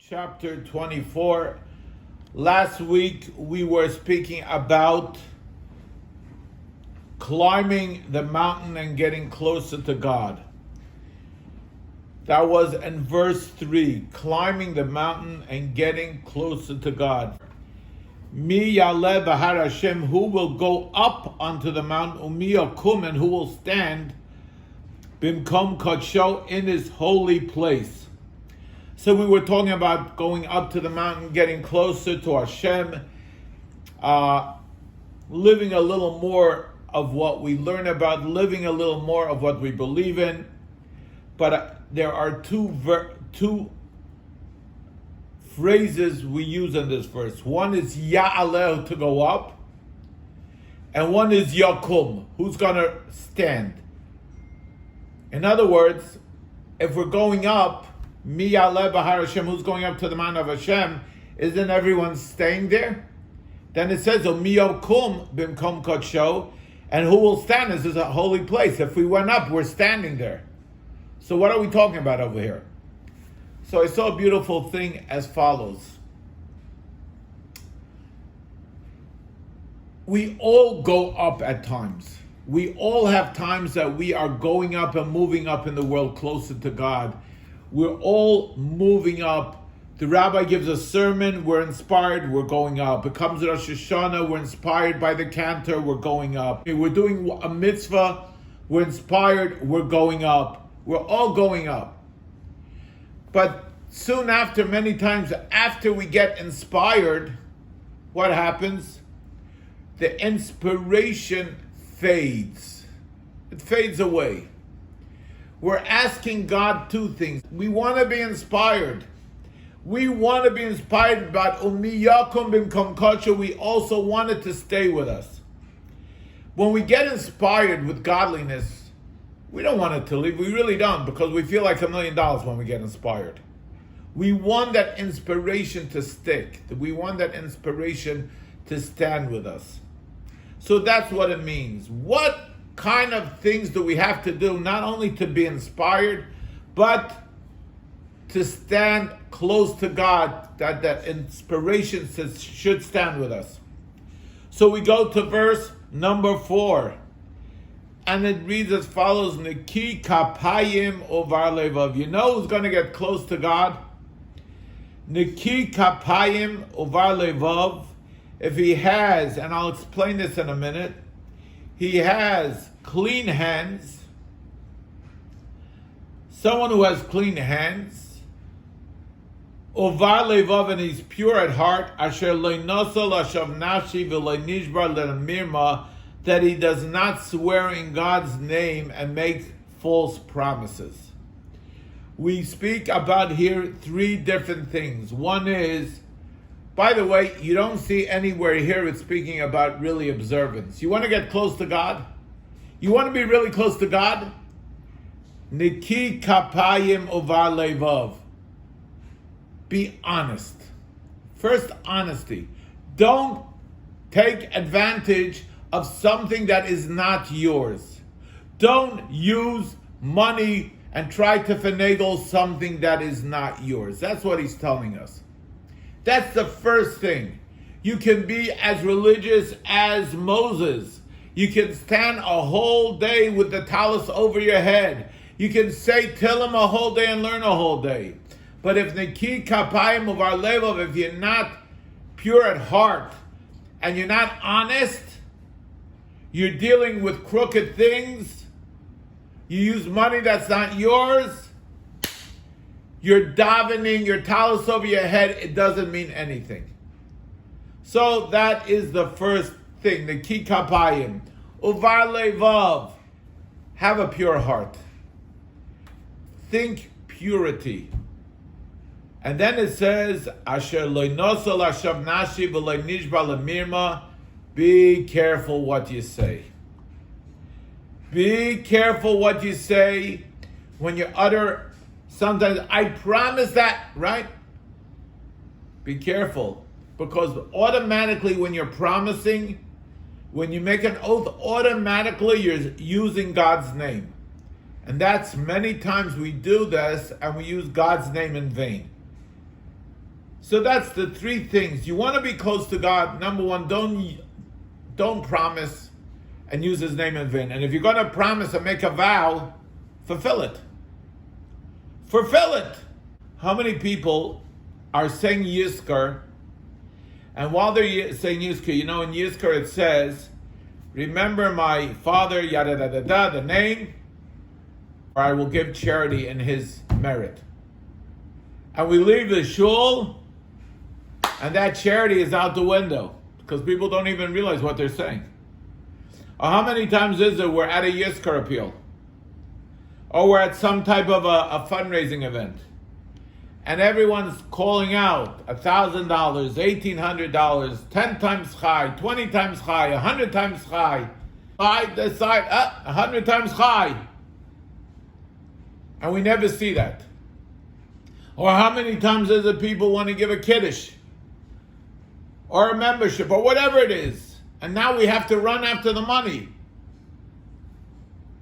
Chapter 24. Last week we were speaking about climbing the mountain and getting closer to God. That was in verse 3, climbing the mountain and getting closer to God. Mi yaleh b'har Hashem, who will go up onto the mountain, umi yakum, and who will stand bimkom kadsho, in his holy place. So we were talking about going up to the mountain, getting closer to Hashem, living a little more of what we learn about, living a little more of what we believe in. But there are two phrases we use in this verse. One is Ya'aleh, to go up, and one is Yakum, who's going to stand. In other words, if we're going up, Mi Ya'aleh b'har Hashem, who's going up to the mountain of Hashem, isn't everyone staying there? Then it says, Mi Yakum bimkom kadsho, and who will stand? This is a holy place. If we went up, we're standing there. So what are we talking about over here? So I saw a beautiful thing as follows. We all go up at times. We all have times that we are going up and moving up in the world closer to God. We're all moving up. The Rabbi gives a sermon, we're inspired, we're going up. It comes to Rosh Hashanah, we're inspired by the cantor, we're going up. We're doing a mitzvah, we're inspired, we're going up. We're all going up. But soon after, many times after we get inspired, what happens? The inspiration fades. It fades away. We're asking God two things. We want to be inspired. We want to be inspired, but umi yakum bimkom kadsho, we also want it to stay with us. When we get inspired with godliness, we don't want it to leave. We really don't, because we feel like $1 million when we get inspired. We want that inspiration to stick. We want that inspiration to stand with us. So that's what it means. What kind of things do we have to do, not only to be inspired, but to stand close to God, that inspiration should stand with us? So we go to verse number 4, and it reads as follows: Niki kapayim ovar levav. You know who's going to get close to God? Niki kapayim ovar levav. If he has, and I'll explain this in a minute, he has clean hands, someone who has clean hands, ovar levav, and he's pure at heart, asher leinosa lashav nashi v'leinishbar le'mirma, that he does not swear in God's name and make false promises. We speak about here 3 different things. One is, by the way, you don't see anywhere here it's speaking about really observance. You want to get close to God? You want to be really close to God? Niki kapayim ovar levav. Be honest. First, honesty. Don't take advantage of something that is not yours. Don't use money and try to finagle something that is not yours. That's what he's telling us. That's the first thing. You can be as religious as Moses. You can stand a whole day with the talus over your head. You can say Tehillim a whole day and learn a whole day. But if Niki kapayim ovar levav, if you're not pure at heart and you're not honest, you're dealing with crooked things, you use money that's not yours, you're davening, your talus over your head, it doesn't mean anything. So that is the first thing, the ki kapayim. Uvar levav, have a pure heart. Think purity. And then it says, asher loinosa lashav nashi v'loinishbar le'mirma, be careful what you say. Be careful what you say when you utter. Sometimes, I promise that, right? Be careful, because automatically when you're promising, when you make an oath, automatically you're using God's name. And that's many times we do this and we use God's name in vain. So that's the three things. You want to be close to God. Number one, don't promise and use His name in vain. And if you're going to promise and make a vow, fulfill it. Fulfill it. How many people are saying Yizkar, and while they're saying Yizkar, in Yizkar it says, remember my father, yada da da da, the name, or I will give charity in his merit. And we leave the shul, and that charity is out the window, because people don't even realize what they're saying. Or how many times is it we're at a Yizkar appeal? Or we're at some type of a fundraising event, and everyone's calling out $1,000, $1,800, 10 times high, 20 times high, 100 times high. I decide 100 times high, and we never see that. Or how many times is it people want to give a kiddush, or a membership, or whatever it is, and now we have to run after the money.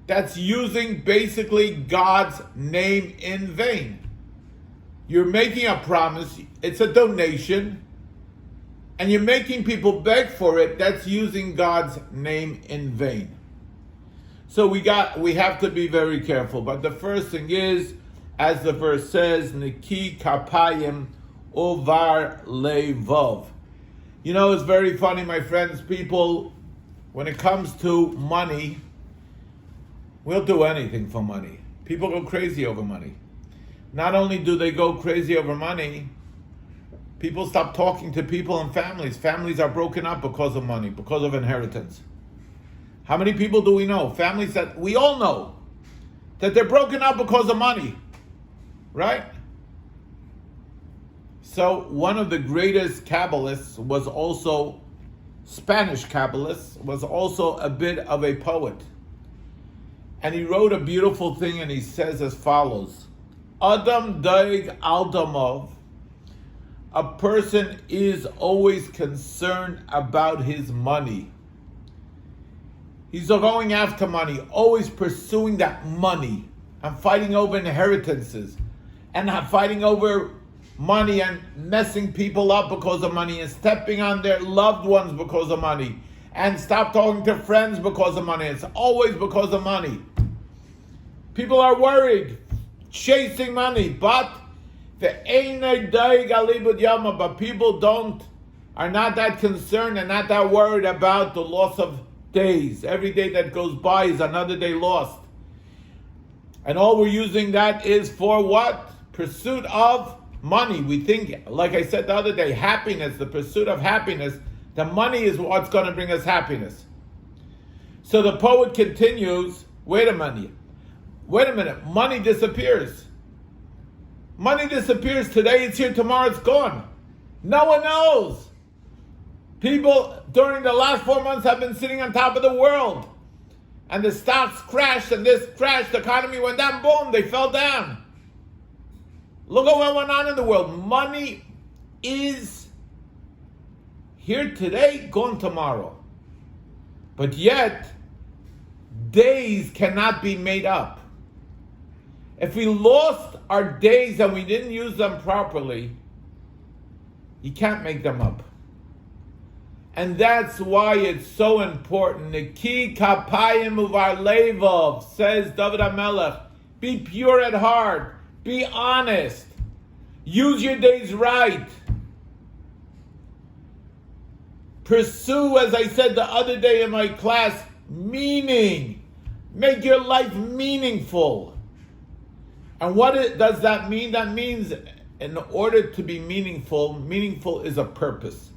That's using basically God's name in vain. You're making a promise, it's a donation, and you're making people beg for it. That's using God's name in vain. So we have to be very careful. But the first thing is, as the verse says, Niki kapayim uvar levov. It's very funny, my friends, people, when it comes to money, we'll do anything for money. People go crazy over money. Not only do they go crazy over money, people stop talking to people and families. Families are broken up because of money, because of inheritance. How many people do we know? Families that we all know, that they're broken up because of money, right? So one of the greatest Kabbalists was also, Spanish Kabbalists, was also a bit of a poet. And he wrote a beautiful thing, and he says as follows: Adam daig al damov. A person is always concerned about his money. He's going after money, always pursuing that money, and fighting over inheritances, and fighting over money, and messing people up because of money, and stepping on their loved ones because of money, and stop talking to friends because of money. It's always because of money. People are worried, chasing money, but people are not that concerned and not that worried about the loss of days. Every day that goes by is another day lost. And all we're using that is for what? Pursuit of money. We think, like I said the other day, happiness, the pursuit of happiness, the money is what's going to bring us happiness. So the poet continues, wait a minute, money disappears. Money disappears. Today it's here, tomorrow it's gone. No one knows. People during the last 4 months have been sitting on top of the world. And the stocks crashed, and this crashed, the economy went down, boom, they fell down. Look at what went on in the world. Money is here today, gone tomorrow. But yet, days cannot be made up. If we lost our days and we didn't use them properly, you can't make them up. And that's why it's so important. Neki kapayim uvar levov, says David HaMelech. Be pure at heart. Be honest. Use your days right. Pursue, as I said the other day in my class, meaning. Make your life meaningful. And what does that mean? That means in order to be meaningful is a purpose.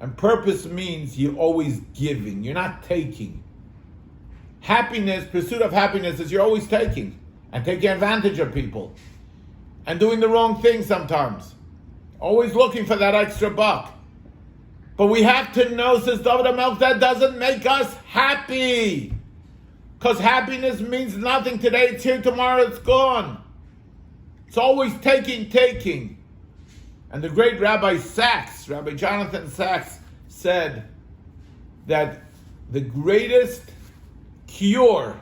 And purpose means you're always giving. You're not taking. Happiness, pursuit of happiness is you're always taking. And taking advantage of people. And doing the wrong thing sometimes. Always looking for that extra buck. But we have to know, says David HaMelech, that doesn't make us happy. Because happiness means nothing today. It's here, tomorrow it's gone. It's always taking. And the great Rabbi Jonathan Sachs, said that the greatest cure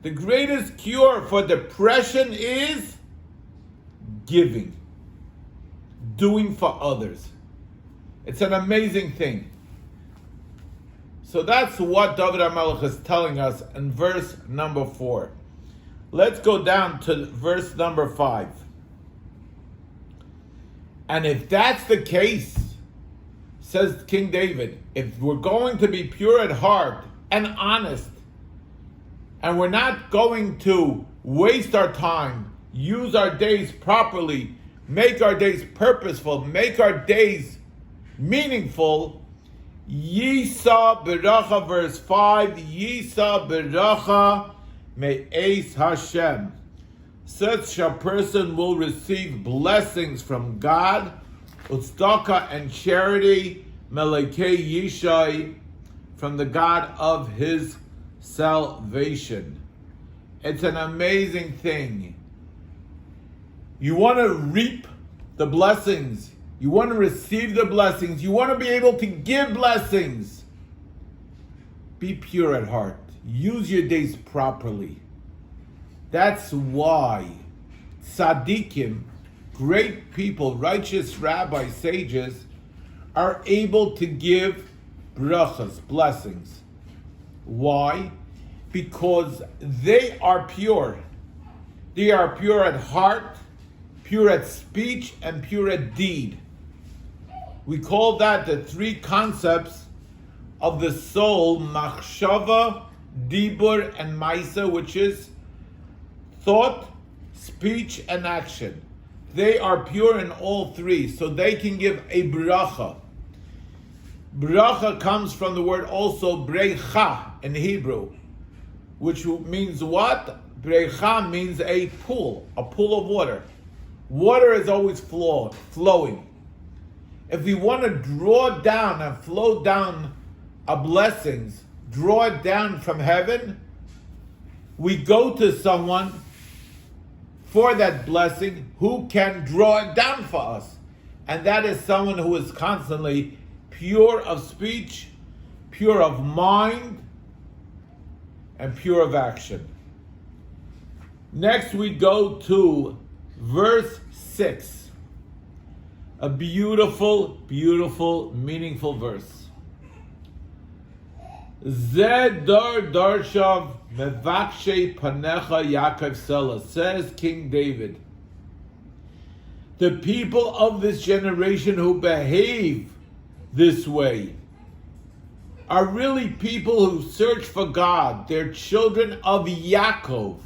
for depression is giving. doing for others. It's an amazing thing. So that's what David HaMelech is telling us in verse number 4. Let's go down to verse number 5. And if that's the case, says King David, if we're going to be pure at heart and honest, and we're not going to waste our time, use our days properly, make our days purposeful, make our days meaningful, Yisa beracha, verse 5, Yisa beracha me'es Hashem. Such a person will receive blessings from God, ustaka and charity, melekei Yishai, from the God of his salvation. It's an amazing thing. You want to reap the blessings. You want to receive the blessings. You want to be able to give blessings. Be pure at heart. Use your days properly. That's why tzaddikim, great people, righteous rabbis, sages, are able to give brachas, blessings. Why? Because they are pure. They are pure at heart, pure at speech, and pure at deed. We call that the three concepts of the soul, machshava, dibur, and maisa, which is thought, speech, and action. They are pure in all three, so they can give a bracha. Bracha comes from the word also brecha in Hebrew, which means what? Brecha means a pool of water. Water is always flowing. If we want to draw down and flow down our blessings, draw it down from heaven, we go to someone for that blessing who can draw it down for us. And that is someone who is constantly pure of speech, pure of mind, and pure of action. Next we go to verse 6. A beautiful, beautiful, meaningful verse. Zedar darshav mevakshe panecha Yaacov Sela, says King David. The people of this generation who behave this way are really people who search for God. They're children of Yaacov,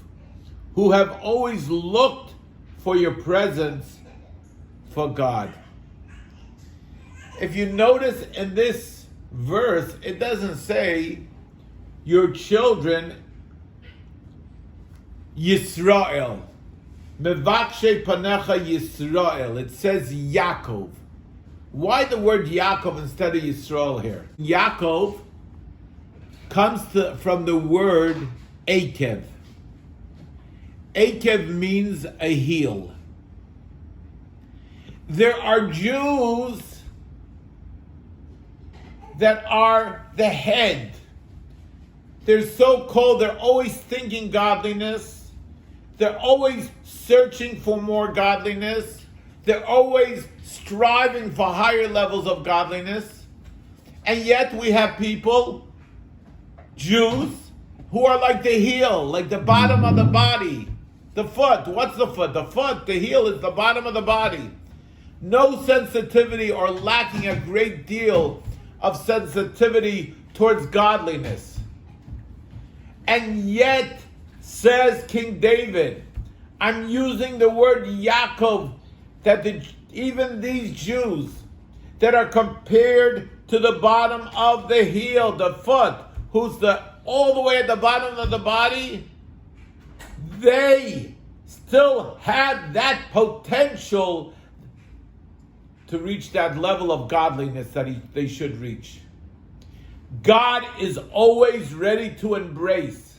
who have always looked for your presence for God. If you notice in this verse, it doesn't say your children Yisrael. Mevakshe panecha Yisrael. It says Yaakov. Why the word Yaakov instead of Yisrael here? Yaakov comes from the word Akev. Akev means a heel. There are Jews that are the head. They're so-called, they're always thinking godliness. They're always searching for more godliness. They're always striving for higher levels of godliness. And yet we have people, Jews, who are like the heel, like the bottom of the body. The foot, what's the foot? The foot, the heel is the bottom of the body. No sensitivity or lacking a great deal of sensitivity towards godliness. And yet, says King David, I'm using the word Yaakov, that even these Jews that are compared to the bottom of the heel, the foot, who's all the way at the bottom of the body, they still have that potential to reach that level of godliness that they should reach. God is always ready to embrace.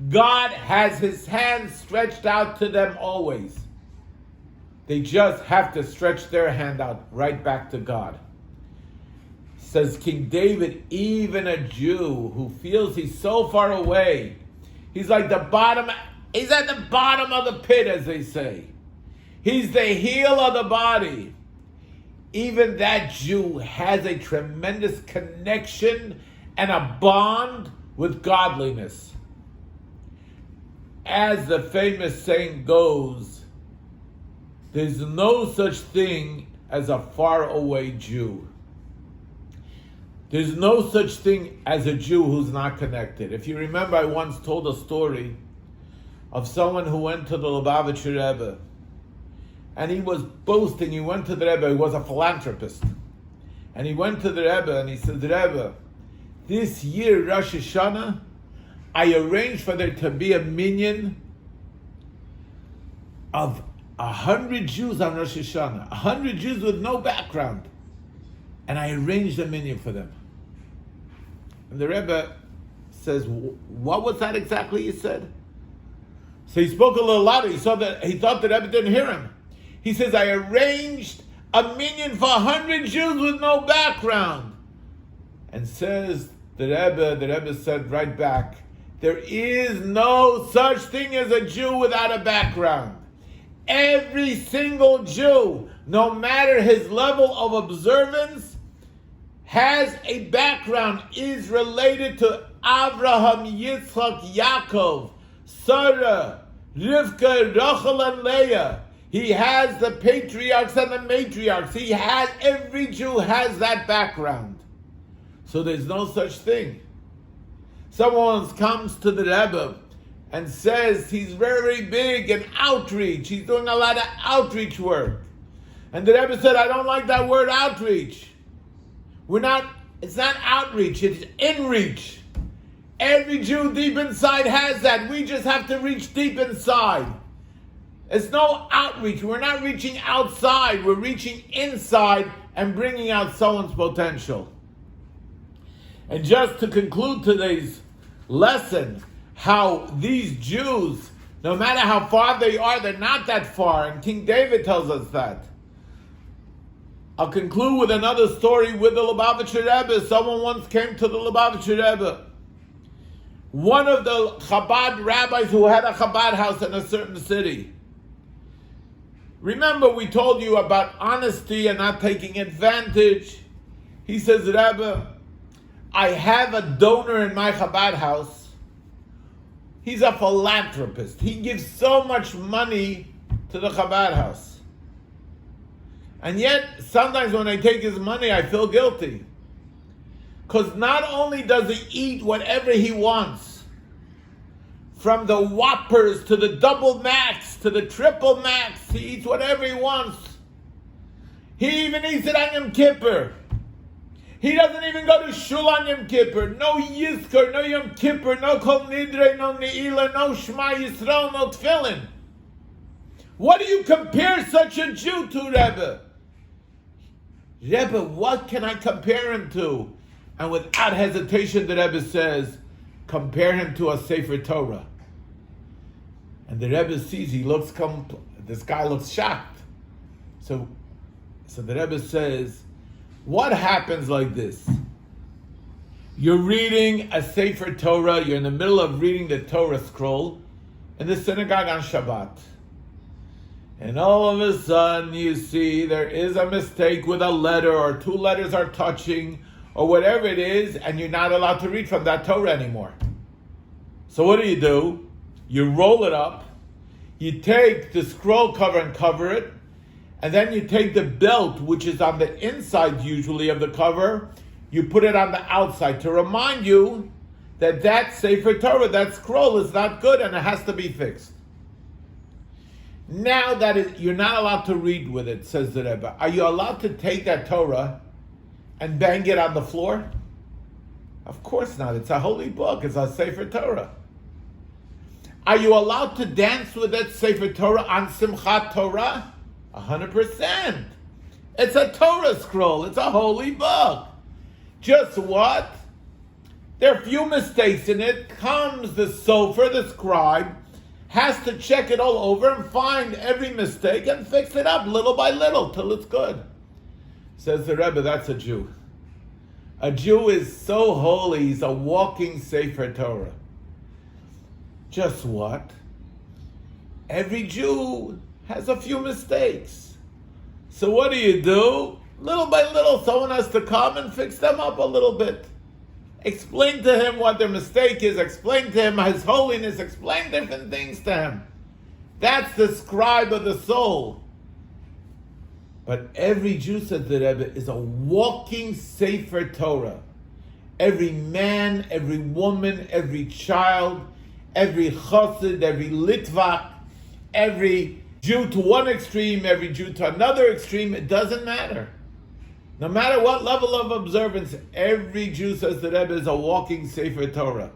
God has his hand stretched out to them always. They just have to stretch their hand out right back to God. Says King David, even a Jew who feels he's so far away, he's like he's at the bottom of the pit, as they say. He's the heel of the body. even that Jew has a tremendous connection and a bond with godliness. As the famous saying goes, there's no such thing as a faraway Jew. There's no such thing as a Jew who's not connected. If you remember, I once told a story of someone who went to the Lubavitcher Rebbe, and he was boasting. He went to the Rebbe. He was a philanthropist, and he went to the Rebbe and he said, "Rebbe, this year Rosh Hashanah, I arranged for there to be a minyan of 100 Jews on Rosh Hashanah, 100 Jews with no background, and I arranged a minyan for them." And the Rebbe says, "What was that exactly you said?" So he spoke a little louder. He thought the Rebbe didn't hear him. He says, "I arranged a minyan for 100 Jews with no background." And says the Rebbe said right back, "There is no such thing as a Jew without a background. Every single Jew, no matter his level of observance, has a background, is related to Abraham, Yitzchak, Yaacov, Sarah, Rivka, Rachel, and Leah. He has the patriarchs and the matriarchs. Every Jew has that background. So there's no such thing. Someone comes to the Rebbe and says he's very big in outreach. He's doing a lot of outreach work. And the Rebbe said, "I don't like that word outreach. It's not outreach, it's inreach. Every Jew deep inside has that. We just have to reach deep inside. It's no outreach. We're not reaching outside. We're reaching inside and bringing out someone's potential." And just to conclude today's lesson, how these Jews, no matter how far they are, they're not that far. And King David tells us that. I'll conclude with another story with the Lubavitcher Rebbe. Someone once came to the Lubavitcher Rebbe. One of the Chabad rabbis who had a Chabad house in a certain city. Remember, we told you about honesty and not taking advantage. He says, "Rebbe, I have a donor in my Chabad house. He's a philanthropist. He gives so much money to the Chabad house. And yet, sometimes when I take his money, I feel guilty. Because not only does he eat whatever he wants, from the Whoppers to the Double Max to the Triple Max, he eats whatever he wants. He even eats it on Yom Kippur. He doesn't even go to Shul on Yom Kippur. No Yizkor, no Yom Kippur, no Kol Nidre, no Ne'ilah, no Shema Yisrael, no Tefillin. What do you compare such a Jew to, Rebbe? Rebbe, what can I compare him to? And without hesitation, the Rebbe says, compare him to a Sefer Torah. And the Rebbe sees, this guy looks shocked. So the Rebbe says, what happens like this? You're reading a Sefer Torah, you're in the middle of reading the Torah scroll in the synagogue on Shabbat. And all of a sudden you see there is a mistake with a letter, or two letters are touching, or whatever it is, and you're not allowed to read from that Torah anymore. So what do? You roll it up, you take the scroll cover and cover it, and then you take the belt, which is on the inside usually of the cover, you put it on the outside to remind you that that Sefer Torah, that scroll is not good and it has to be fixed. Now that you're not allowed to read with it, says the Rebbe, are you allowed to take that Torah and bang it on the floor? Of course not. It's a holy book. It's a Sefer Torah. Are you allowed to dance with that Sefer Torah on Simchat Torah? 100%. It's a Torah scroll. It's a holy book. Just what? There are few mistakes in it. Comes the sofer, the scribe, has to check it all over and find every mistake and fix it up little by little till it's good. Says the Rebbe, that's a Jew. A Jew is so holy, he's a walking Sefer Torah. Just what? Every Jew has a few mistakes. So what do? Little by little, someone has to come and fix them up a little bit. Explain to him what their mistake is, explain to him his holiness, explain different things to him. That's the scribe of the soul. But every Jew, said the Rebbe, is a walking Sefer Torah. Every man, every woman, every child, every chassid, every litvak, every Jew to one extreme, every Jew to another extreme, it doesn't matter. No matter what level of observance, every Jew, says the Rebbe, is a walking Sefer Torah.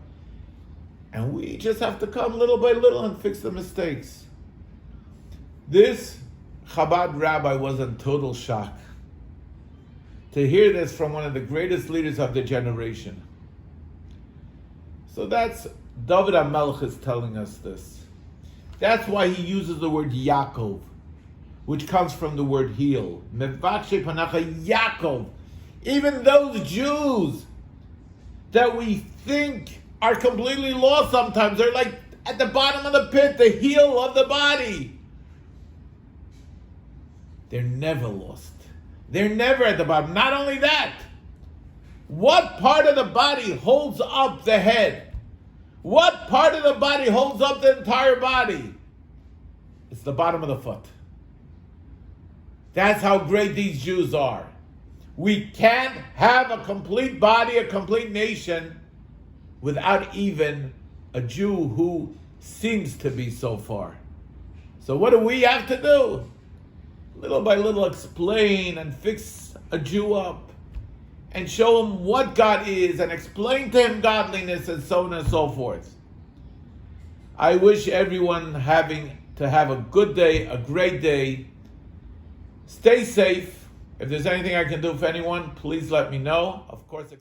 And we just have to come little by little and fix the mistakes. This Chabad rabbi was in total shock to hear this from one of the greatest leaders of the generation. So that's, David HaMelech is telling us this. That's why he uses the word Yaacov, which comes from the word heal. Mevatshe panacha Yaacov. Even those Jews that we think are completely lost sometimes, they're like at the bottom of the pit, the heel of the body. They're never lost. They're never at the bottom. Not only that, what part of the body holds up the head? What part of the body holds up the entire body? It's the bottom of the foot. That's how great these Jews are. We can't have a complete body, a complete nation, without even a Jew who seems to be so far. So what do we have to do? Little by little explain and fix a Jew up and show him what God is and explain to him godliness and so on and so forth. I wish everyone having to have a good day, a great day. Stay safe. If there's anything I can do for anyone, please let me know. Of course.